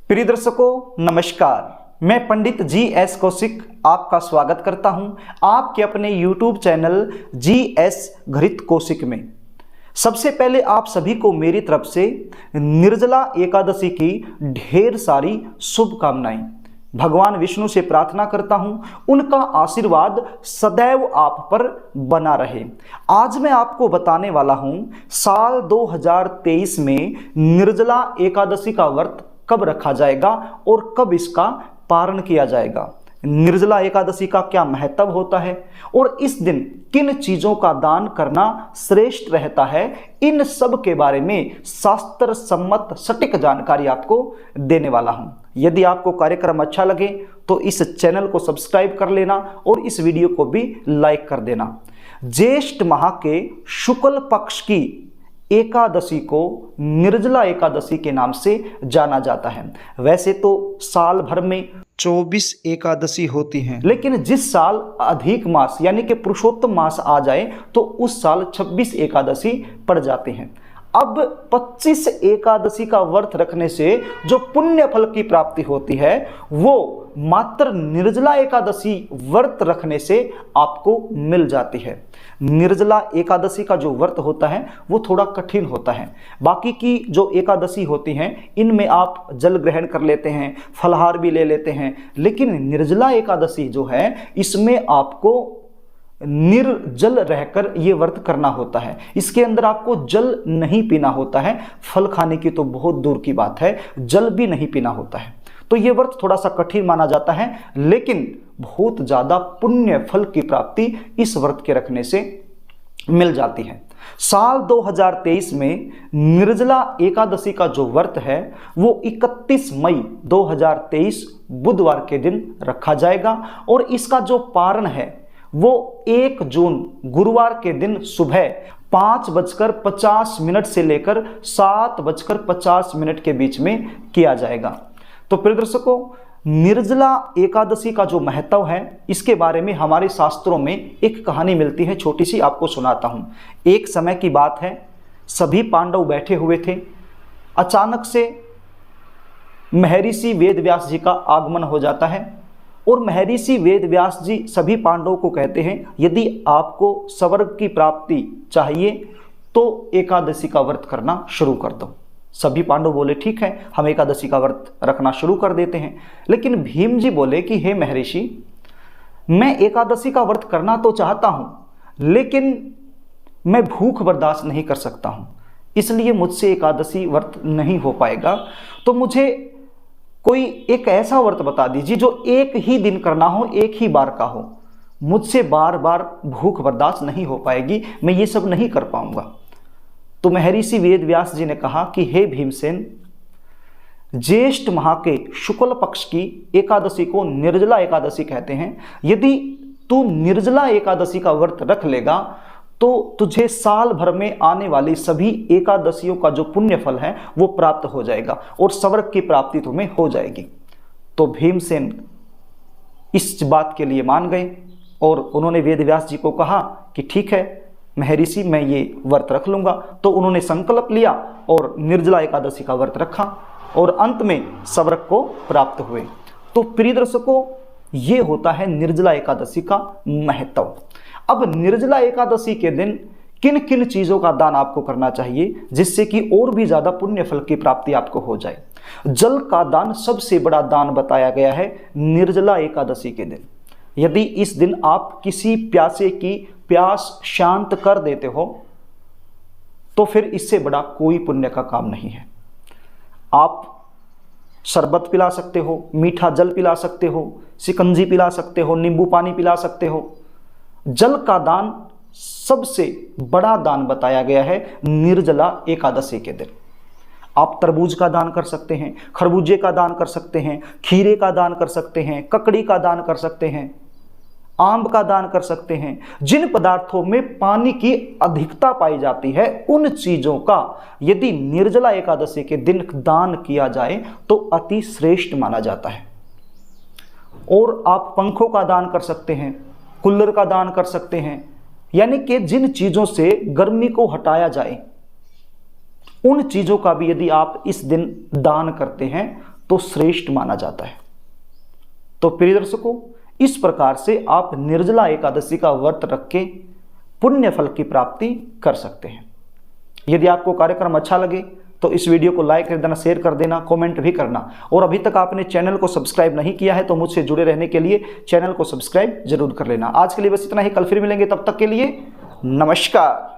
प्रिय दर्शकों नमस्कार, मैं पंडित जी.एस. कौशिक आपका स्वागत करता हूं आपके अपने YouTube चैनल जी.एस. घृत कौशिक में। सबसे पहले आप सभी को मेरी तरफ से निर्जला एकादशी की ढेर सारी शुभकामनाएं। भगवान विष्णु से प्रार्थना करता हूं उनका आशीर्वाद सदैव आप पर बना रहे। आज मैं आपको बताने वाला हूं साल 2023 में निर्जला एकादशी का व्रत कब रखा जाएगा और कब इसका पारण किया जाएगा। निर्जला एकादशी का क्या महत्व होता है और इस दिन किन चीजों का दान करना श्रेष्ठ रहता है, इन सब के बारे में शास्त्र सम्मत सटीक जानकारी आपको देने वाला हूं। यदि आपको कार्यक्रम अच्छा लगे तो इस चैनल को सब्सक्राइब कर लेना और इस वीडियो को भी लाइक कर देना। ज्येष्ठ माह के शुक्ल पक्ष की एकादशी को निर्जला एकादशी के नाम से जाना जाता है। वैसे तो साल भर में 24 एकादशी होती हैं, लेकिन जिस साल अधिक मास यानी कि पुरुषोत्तम मास आ जाए तो उस साल 26 एकादशी पड़ जाते हैं। अब 25 एकादशी का व्रत रखने से जो पुण्य फल की प्राप्ति होती है वो मात्र निर्जला एकादशी व्रत रखने से आपको मिल जाती है। निर्जला एकादशी का जो व्रत होता है वो थोड़ा कठिन होता है। बाकी की जो एकादशी होती हैं इनमें आप जल ग्रहण कर लेते हैं, फलाहार भी ले लेते हैं, लेकिन निर्जला एकादशी जो है इसमें आपको निर्जल रहकर ये व्रत करना होता है। इसके अंदर आपको जल नहीं पीना होता है, फल खाने की तो बहुत दूर की बात है, जल भी नहीं पीना होता है। तो ये व्रत थोड़ा सा कठिन माना जाता है, लेकिन बहुत ज्यादा पुण्य फल की प्राप्ति इस व्रत के रखने से मिल जाती है। साल 2023 में निर्जला एकादशी का जो व्रत है वो 31 मई 2023 बुधवार के दिन रखा जाएगा और इसका जो पारण है वो 1 जून गुरुवार के दिन सुबह 5:50 से लेकर 7:50 के बीच में किया जाएगा। तो प्रिय दर्शकों, निर्जला एकादशी का जो महत्व है इसके बारे में हमारे शास्त्रों में एक कहानी मिलती है, छोटी सी आपको सुनाता हूं। एक समय की बात है, सभी पांडव बैठे हुए थे। अचानक से महर्षि वेदव्यास जी का आगमन हो जाता है और महर्षि वेदव्यास जी सभी पांडवों को कहते हैं यदि आपको स्वर्ग की प्राप्ति चाहिए तो एकादशी का व्रत करना शुरू कर दो। सभी पांडव बोले ठीक है, हम एकादशी का व्रत रखना शुरू कर देते हैं। लेकिन भीम जी बोले कि हे महर्षि, मैं एकादशी का व्रत करना तो चाहता हूं, लेकिन मैं भूख बर्दाश्त नहीं कर सकता हूं, इसलिए मुझसे एकादशी व्रत नहीं हो पाएगा। तो मुझे कोई एक ऐसा व्रत बता दीजिए जो एक ही दिन करना हो, एक ही बार का हो। मुझसे बार बार भूख बर्दाश्त नहीं हो पाएगी, मैं ये सब नहीं कर पाऊंगा। तो महर्षि वेदव्यास जी ने कहा कि हे भीमसेन, ज्येष्ठ माह के शुक्ल पक्ष की एकादशी को निर्जला एकादशी कहते हैं। यदि तू निर्जला एकादशी का व्रत रख लेगा तो तुझे साल भर में आने वाली सभी एकादशियों का जो पुण्य फल है वो प्राप्त हो जाएगा और स्वर्ग की प्राप्ति तुम्हें हो जाएगी। तो भीमसेन इस बात के लिए मान गए और उन्होंने वेदव्यास जी को कहा कि ठीक है महर्षि, मैं ये व्रत रख लूंगा। तो उन्होंने संकल्प लिया और निर्जला एकादशी का व्रत रखा और अंत में स्वर्ग को प्राप्त हुए। तो प्रिय दर्शकों, ये होता है निर्जला एकादशी का महत्व। अब निर्जला एकादशी के दिन किन किन चीजों का दान आपको करना चाहिए जिससे कि और भी ज्यादा पुण्य फल की प्राप्ति आपको हो जाए। जल का दान सबसे बड़ा दान बताया गया है निर्जला एकादशी के दिन। यदि इस दिन आप किसी प्यासे की प्यास शांत कर देते हो तो फिर इससे बड़ा कोई पुण्य का काम नहीं है। आप शरबत पिला सकते हो, मीठा जल पिला सकते हो, शिकंजी पिला सकते हो, नींबू पानी पिला सकते हो। जल का दान सबसे बड़ा दान बताया गया है निर्जला एकादशी के दिन। आप तरबूज का दान कर सकते हैं, खरबूजे का दान कर सकते हैं, खीरे का दान कर सकते हैं, ककड़ी का दान कर सकते हैं, आम का दान कर सकते हैं। जिन पदार्थों में पानी की अधिकता पाई जाती है उन चीजों का यदि निर्जला एकादशी के दिन दान किया जाए तो अति श्रेष्ठ माना जाता है। और आप पंखों का दान कर सकते हैं, कूलर का दान कर सकते हैं, यानी कि जिन चीजों से गर्मी को हटाया जाए उन चीजों का भी यदि आप इस दिन दान करते हैं तो श्रेष्ठ माना जाता है। तो प्रिय दर्शकों, इस प्रकार से आप निर्जला एकादशी का व्रत रख के पुण्य फल की प्राप्ति कर सकते हैं। यदि आपको कार्यक्रम अच्छा लगे तो इस वीडियो को लाइक कर देना, शेयर कर देना, कमेंट भी करना, और अभी तक आपने चैनल को सब्सक्राइब नहीं किया है तो मुझसे जुड़े रहने के लिए चैनल को सब्सक्राइब जरूर कर लेना। आज के लिए बस इतना ही, कल फिर मिलेंगे, तब तक के लिए नमस्कार।